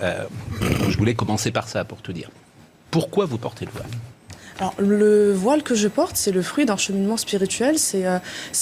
Je voulais commencer par ça, pour tout dire. Pourquoi vous portez le voile ? Alors, le voile que je porte, c'est le fruit d'un cheminement spirituel, c'est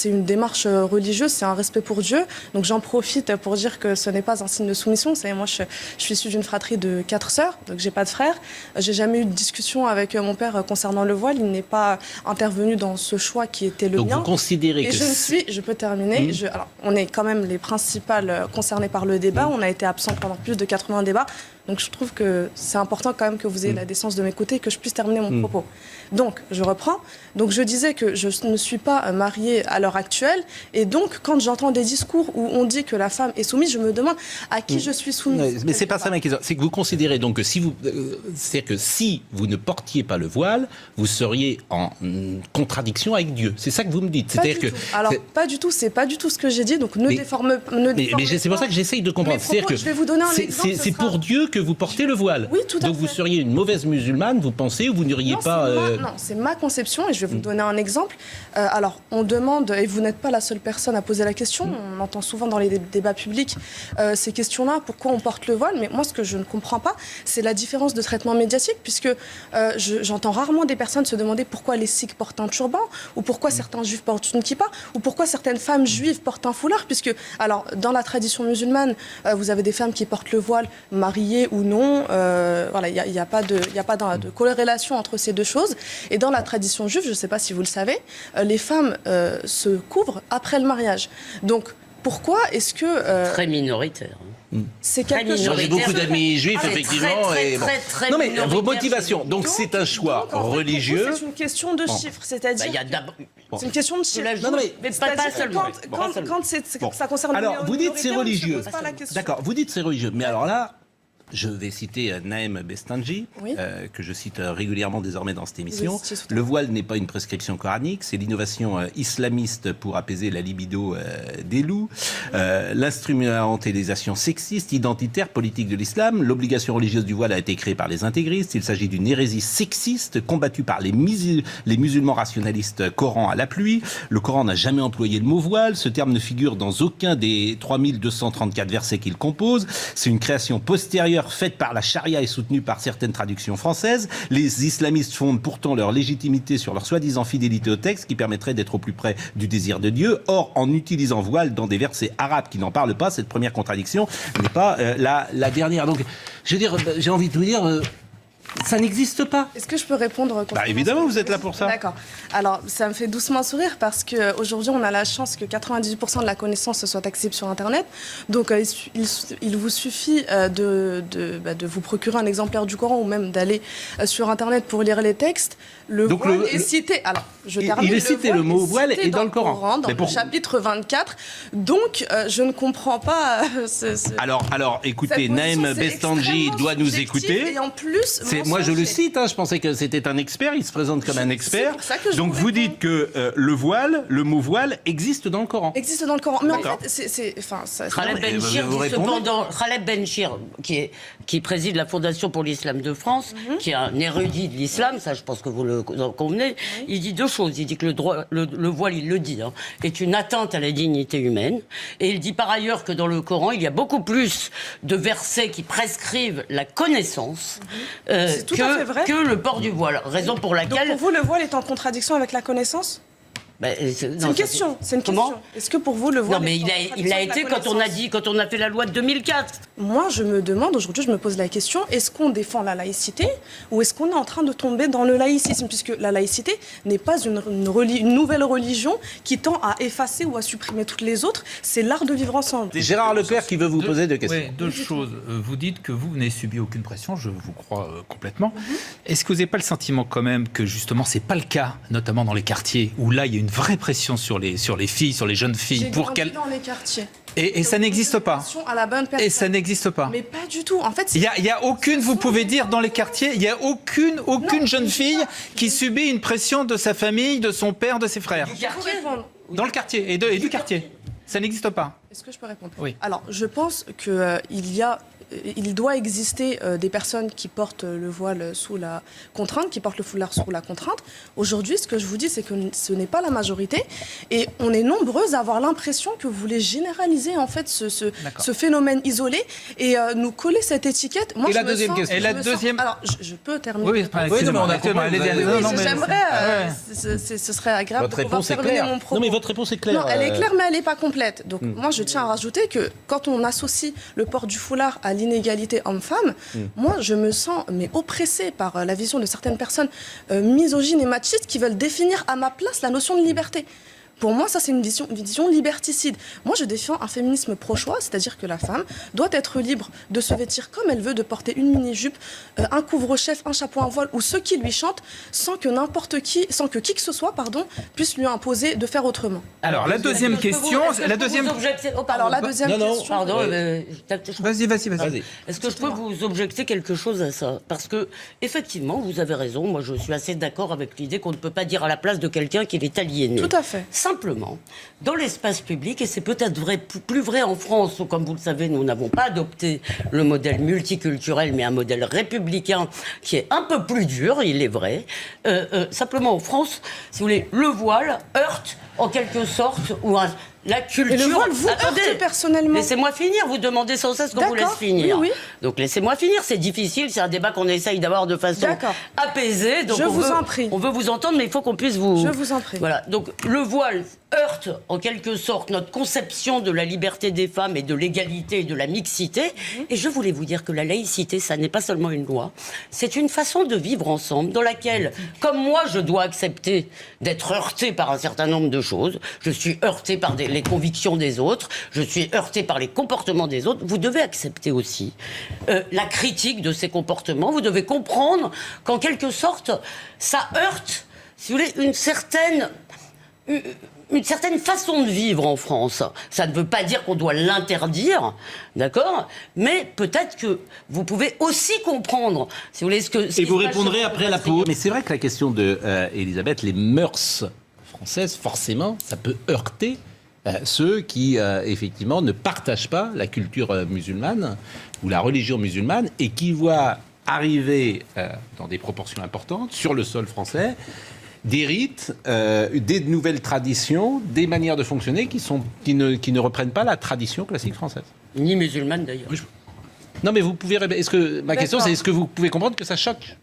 une démarche religieuse, c'est un respect pour Dieu. Donc j'en profite pour dire que ce n'est pas un signe de soumission. Vous savez, moi, je suis issue d'une fratrie de 4 sœurs, donc j'ai pas de frères. J'ai jamais eu de discussion avec mon père concernant le voile. Il n'est pas intervenu dans ce choix qui était le mien. Donc vous considérez que... Je peux terminer. Alors, on est quand même les principales concernées par le débat. On a été absents pendant plus de 80 débats. Donc je trouve que c'est important quand même que vous ayez la décence de m'écouter et que je puisse terminer mon propos. Donc, je reprends. Donc, je disais que je ne suis pas mariée à l'heure actuelle. Et donc, quand j'entends des discours où on dit que la femme est soumise, je me demande à qui je suis soumise. Mais c'est pas ça ma question. C'est que vous considérez donc que si vous, c'est-à-dire que si vous ne portiez pas le voile, vous seriez en contradiction avec Dieu. C'est ça que vous me dites. C'est-à-dire que alors pas du tout. C'est pas du tout ce que j'ai dit. Donc ne déforme. Mais c'est pour ça que j'essaye de comprendre. C'est-à-dire que je vais vous donner un exemple. C'est pour Dieu que vous portez le voile. Oui, tout à fait. Donc vous seriez une mauvaise musulmane, vous pensez, ou vous n'iriez pas. Non, c'est ma conception et je vais vous donner un exemple. Alors, on demande, et vous n'êtes pas la seule personne à poser la question, on entend souvent dans les débats publics ces questions-là, pourquoi on porte le voile, mais moi, ce que je ne comprends pas, c'est la différence de traitement médiatique, puisque j'entends rarement des personnes se demander pourquoi les Sikhs portent un turban, ou pourquoi certains juifs portent une kippa, ou pourquoi certaines femmes juives portent un foulard, puisque, alors, dans la tradition musulmane, vous avez des femmes qui portent le voile, mariées ou non, voilà, il n'y a pas de corrélation entre ces deux choses. Et dans la tradition juive, je ne sais pas si vous le savez, les femmes se couvrent après le mariage. Donc, pourquoi est-ce que... Très minoritaire. C'est quelque chose... J'ai beaucoup d'amis juifs, effectivement. Très non, mais vos motivations, donc c'est un choix religieux. C'est une question de chiffres, c'est-à-dire... C'est une question de chiffres. Non, mais pas seulement. Quand ça concerne... Alors, vous dites c'est religieux. D'accord. D'accord, vous dites c'est religieux. Mais alors là... Je vais citer Naëm Bestanji, que je cite régulièrement désormais dans cette émission. Oui, le voile n'est pas une prescription coranique, c'est l'innovation islamiste pour apaiser la libido des loups, l'instrumentalisation sexiste, identitaire, politique de l'islam. L'obligation religieuse du voile a été créée par les intégristes. Il s'agit d'une hérésie sexiste combattue par les musulmans rationalistes Coran à la pluie. Le Coran n'a jamais employé le mot voile. Ce terme ne figure dans aucun des 3234 versets qu'il compose. C'est une création postérieure faite par la charia et soutenue par certaines traductions françaises. Les islamistes fondent pourtant leur légitimité sur leur soi-disant fidélité au texte qui permettrait d'être au plus près du désir de Dieu. Or, en utilisant voile dans des versets arabes qui n'en parlent pas, cette première contradiction n'est pas la dernière. Donc, je veux dire, j'ai envie de vous dire... ça n'existe pas. Est-ce que je peux répondre évidemment, vous êtes là pour ça. D'accord. Alors, ça me fait doucement sourire parce qu'aujourd'hui, on a la chance que 98% de la connaissance soit accessible sur Internet. Donc, il vous suffit de vous procurer un exemplaire du Coran ou même d'aller sur Internet pour lire les textes. Le voile est cité. Alors, je termine. Il est cité, le mot voile est dans le Coran. Dans le chapitre 24. Donc, je ne comprends pas... Alors, écoutez, Naëm Bestanji doit nous écouter. Et en plus... Moi, je le cite, je pensais que c'était un expert, il se présente comme un expert. Donc, vous dites que le mot voile existe dans le Coran. Existe dans le Coran. Mais en fait, Khaled Benchir, qui préside la Fondation pour l'Islam de France, qui est un érudit de l'islam, ça je pense que vous le convenez, il dit deux choses. Il dit que le voile, il le dit, est une atteinte à la dignité humaine. Et il dit par ailleurs que dans le Coran, il y a beaucoup plus de versets qui prescrivent la connaissance que le port du voile. Raison pour laquelle... Donc pour vous, le voile est en contradiction avec la connaissance ? C'est une question. Est-ce que pour vous, le voile... Non, mais il a été quand on a fait la loi de 2004. Moi, je me demande, aujourd'hui, je me pose la question, est-ce qu'on défend la laïcité ou est-ce qu'on est en train de tomber dans le laïcisme ? Puisque la laïcité n'est pas une nouvelle religion qui tend à effacer ou à supprimer toutes les autres. C'est l'art de vivre ensemble. C'est Gérard Leclerc qui veut vous poser deux questions. Oui, deux choses. Vous dites que vous n'avez subi aucune pression, je vous crois complètement. Est-ce que vous n'avez pas le sentiment quand même que justement, c'est pas le cas, notamment dans les quartiers, où là, il y a une vraie pression sur les filles, sur les jeunes filles, J'ai grandi dans les quartiers. Et ça n'existe pas. À la bonne personne. Et ça n'existe pas. Mais pas du tout. En fait, il y a aucune, vous pouvez dire dans les quartiers, il y a aucune jeune fille qui subit une pression de sa famille, de son père, de ses frères. Dans le quartier et du quartier. Ça n'existe pas. Est-ce que je peux répondre ? Oui. Alors, je pense qu'il y a il doit exister des personnes qui portent le voile sous la contrainte, qui portent le foulard sous la contrainte. Aujourd'hui, ce que je vous dis, c'est que ce n'est pas la majorité. Et on est nombreux à avoir l'impression que vous voulez généraliser en fait ce phénomène isolé et nous coller cette étiquette. Moi, Et la deuxième question. Et la deuxième... Alors, je peux terminer. Oui, excusez-moi, on a compris. J'aimerais, ce serait agréable Votre de pouvoir réponse est terminer claire. mon propos. Non, mais votre réponse est claire. Non, elle est claire, mais elle n'est pas complète. Donc, moi, je tiens à rajouter que quand on associe le port du foulard à l'inégalité homme-femme, moi, je me sens oppressée par la vision de certaines personnes misogynes et machistes qui veulent définir à ma place la notion de liberté. Pour moi, ça, c'est une vision liberticide. Moi, je défends un féminisme pro-choix, c'est-à-dire que la femme doit être libre de se vêtir comme elle veut, de porter une mini-jupe, un couvre-chef, un chapeau, un voile, ou ce qui lui chante, sans que qui que ce soit, puisse lui imposer de faire autrement. Alors, la deuxième question... Alors, la deuxième question... Pardon, Vas-y. Est-ce que je peux vous objecter quelque chose à ça? Parce que, effectivement, vous avez raison. Moi, je suis assez d'accord avec l'idée qu'on ne peut pas dire à la place de quelqu'un qu'il est aliéné. Tout à fait. Simplement, dans l'espace public, et c'est peut-être plus vrai en France, où, comme vous le savez, nous n'avons pas adopté le modèle multiculturel, mais un modèle républicain qui est un peu plus dur, il est vrai. Simplement, en France, si vous voulez, le voile heurte en quelque sorte, la culture... Et le voile vous heurte personnellement. Laissez-moi finir, vous demandez sans cesse qu'on vous laisse finir. Oui. Donc laissez-moi finir, c'est difficile, c'est un débat qu'on essaye d'avoir de façon apaisée. Donc en prie. On veut vous entendre, mais il faut qu'on puisse vous... Je vous en prie. Voilà, donc le voile heurte en quelque sorte notre conception de la liberté des femmes et de l'égalité et de la mixité. Et je voulais vous dire que la laïcité, ça n'est pas seulement une loi, c'est une façon de vivre ensemble dans laquelle, comme moi, je dois accepter d'être heurté par un certain nombre de choses, je suis heurté par les convictions des autres, je suis heurté par les comportements des autres, vous devez accepter aussi la critique de ces comportements, vous devez comprendre qu'en quelque sorte, ça heurte, si vous voulez, une certaine façon de vivre en France. Ça ne veut pas dire qu'on doit l'interdire, d'accord? Mais peut-être que vous pouvez aussi comprendre, si vous voulez, Et vous répondrez après la pause. Mais c'est vrai que la question de Elisabeth, les mœurs françaises, forcément, ça peut heurter ceux qui, effectivement, ne partagent pas la culture musulmane ou la religion musulmane et qui voient arriver dans des proportions importantes sur le sol français des rites, des nouvelles traditions, des manières de fonctionner qui ne reprennent pas la tradition classique française. Ni musulmane d'ailleurs. Non, mais vous pouvez. Ma question, c'est est-ce que vous pouvez comprendre que ça choque?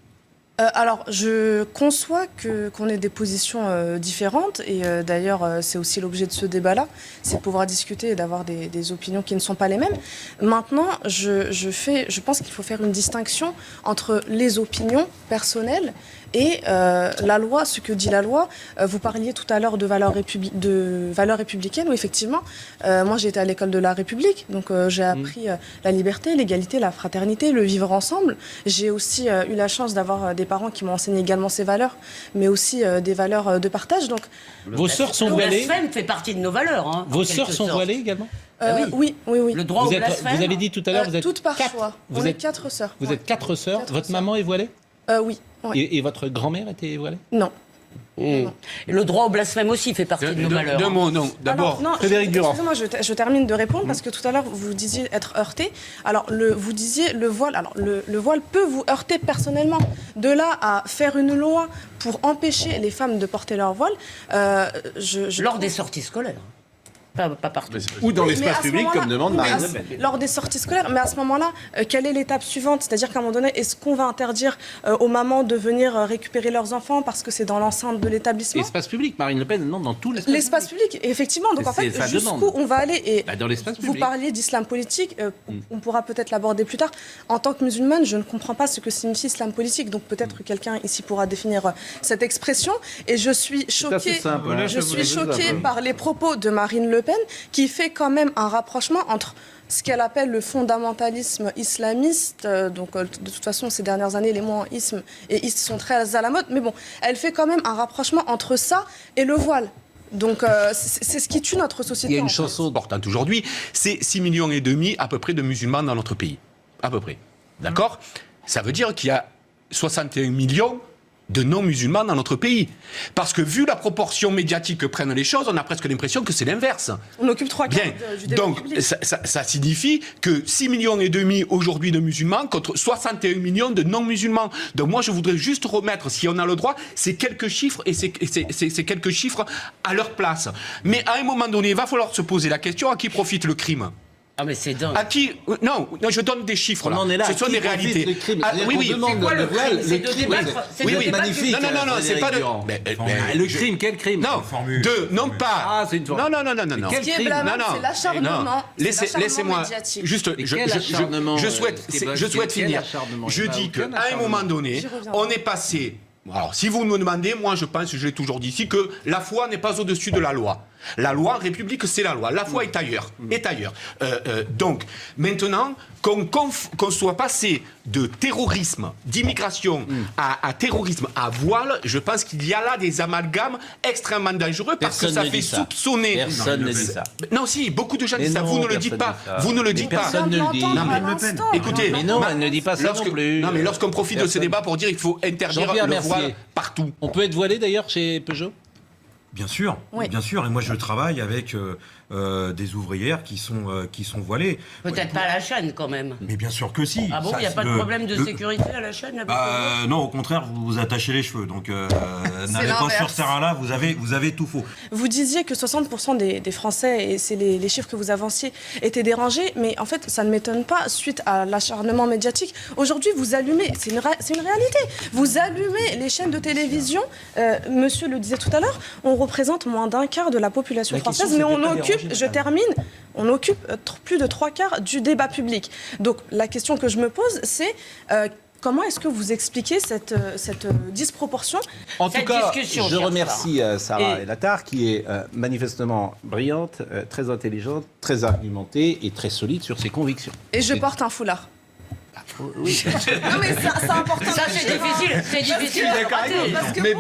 Alors, je conçois qu'on ait des positions différentes et d'ailleurs, c'est aussi l'objet de ce débat-là, c'est de pouvoir discuter et d'avoir des opinions qui ne sont pas les mêmes. Maintenant, je pense qu'il faut faire une distinction entre les opinions personnelles et la loi, ce que dit la loi. Vous parliez tout à l'heure de valeurs républicaines, où effectivement, moi j'ai été à l'école de la République, donc j'ai appris la liberté, l'égalité, la fraternité, le vivre ensemble. J'ai aussi eu la chance d'avoir des parents qui m'ont enseigné également ces valeurs, mais aussi des valeurs de partage. Donc, vos sœurs sont voilées. Le blasphème fait partie de nos valeurs. Hein, vos sœurs sont voilées également? Oui. Le droit au blasphème. Vous avez dit tout à l'heure, vous êtes toutes par quatre, choix. Vous êtes 4 sœurs. Vous êtes 4 sœurs. Votre maman est voilée? Oui. Ouais. Et votre grand-mère était voilée? Non. Et le droit au blasphème aussi fait partie de nos valeurs. Deux mots, non. D'abord, Frédéric Durand. Excusez-moi, je termine de répondre parce que tout à l'heure vous disiez être heurté. Alors vous disiez le voile. Alors le voile peut vous heurter personnellement. De là à faire une loi pour empêcher les femmes de porter leur voile, lors des sorties scolaires. Pas partout. Ou dans Mais l'espace à ce public, moment-là, comme demande Marine Le Pen. lors des sorties scolaires, mais à ce moment-là, quelle est l'étape suivante? C'est-à-dire qu'à un moment donné, est-ce qu'on va interdire aux mamans de venir récupérer leurs enfants parce que c'est dans l'enceinte de l'établissement? L'espace public, Marine Le Pen demande dans tout l'espace public. L'espace public, effectivement. Donc en fait, sa jusqu'où demande. on va aller et Dans l'espace vous public. parliez d'islam politique, on pourra peut-être l'aborder plus tard. En tant que musulmane, je ne comprends pas ce que signifie islam politique. Donc peut-être que quelqu'un ici pourra définir cette expression. Et je suis choquée, par les propos de Marine Le Pen qui fait quand même un rapprochement entre ce qu'elle appelle le fondamentalisme islamiste. Donc, de toute façon, ces dernières années, les mots en isme et ist sont très à la mode. Mais bon, elle fait quand même un rapprochement entre ça et le voile. Donc, c'est ce qui tue notre société. il y a une chanson importante aujourd'hui, c'est 6,5 millions à peu près de musulmans dans notre pays. À peu près. D'accord? Ça veut dire qu'il y a 61 millions de non-musulmans dans notre pays. Parce que vu la proportion médiatique que prennent les choses, on a presque l'impression que c'est l'inverse. On occupe 3 quarts Bien, du débat donc public. ça signifie que 6,5 millions aujourd'hui de musulmans contre 61 millions de non-musulmans. Donc moi je voudrais juste remettre, si on a le droit, ces quelques chiffres et ces quelques chiffres à leur place. Mais à un moment donné, il va falloir se poser la question à qui profite le crime. Ah mais c'est dingue. À qui non, je donne des chiffres là. On en est là. Ce sont Qui des profite réalités. du crime Ah, C'est-à-dire oui, qu'on oui. demande C'est quoi le le voile, crime C'est le de crime, débattre, c'est de oui, débattre magnifique. Non, c'est pas de. Le crime, quel crime Non, non pas. Ah, c'est une forme. Non. Quel Ce qui est crime blâmable, Non, c'est l'acharnement. non. Laissez-moi médiatique. juste. Mais quel acharnement, Je souhaite quel finir. acharnement Je Il y a dis aucun qu'à un acharnement. moment donné, J'y reviendrai. on est passé. Alors, si vous me demandez, moi je pense, je l'ai toujours dit ici, que la foi n'est pas au-dessus de la loi. La loi, République, c'est la loi. La foi est ailleurs. Donc, maintenant, qu'on soit passé de terrorisme, d'immigration à terrorisme à voile, je pense qu'il y a là des amalgames extrêmement dangereux parce que Personne ça ne fait dit ça. soupçonner. Personne ne dit ça. Non, si, beaucoup de gens Mais disent ça. non, Vous ne le personne dites ne pas. dit ça. Vous ne le Mais dites pas. personne ne le dit. Non, mais écoutez, Mais non, elle ne dit pas ça non plus. Non, mais lorsqu'on profite de ce Personne. débat pour dire qu'il faut interdire Jean-Pierre le voile Mercier. partout. On peut être voilé d'ailleurs chez Peugeot Bien sûr, Oui. bien sûr. Et moi, je travaille avec des ouvrières qui sont voilées. Peut-être pas à la chaîne quand même. Mais bien sûr que si. Ah bon, Ça, il n'y a c'est pas de le- problème de le- sécurité à la chaîne avec le Non, au contraire, vous vous attachez les cheveux. Donc, n'allez pas l'inverse. sur ce terrain-là, vous avez tout faux. Vous disiez que 60% des Français, et c'est les chiffres que vous avanciez, étaient dérangés, mais en fait, ça ne m'étonne pas, suite à l'acharnement médiatique. Aujourd'hui, vous allumez, c'est une réalité, vous allumez les chaînes de télévision, monsieur le disait tout à l'heure, on représente moins d'un quart de la population La question, française, mais c'était on pas occupe, dérangé, je madame. termine, on occupe plus de 3 quarts du débat public. Donc la question que je me pose, c'est... comment est-ce que vous expliquez cette disproportion? En Cette tout cas, discussion, je cher remercie Sarah Et- Elatar, qui est manifestement brillante, très intelligente, très argumentée et très solide sur ses convictions. Et je porte un foulard. Oui. Non mais c'est important. Ça c'est difficile, c'est difficile. Parce que Mais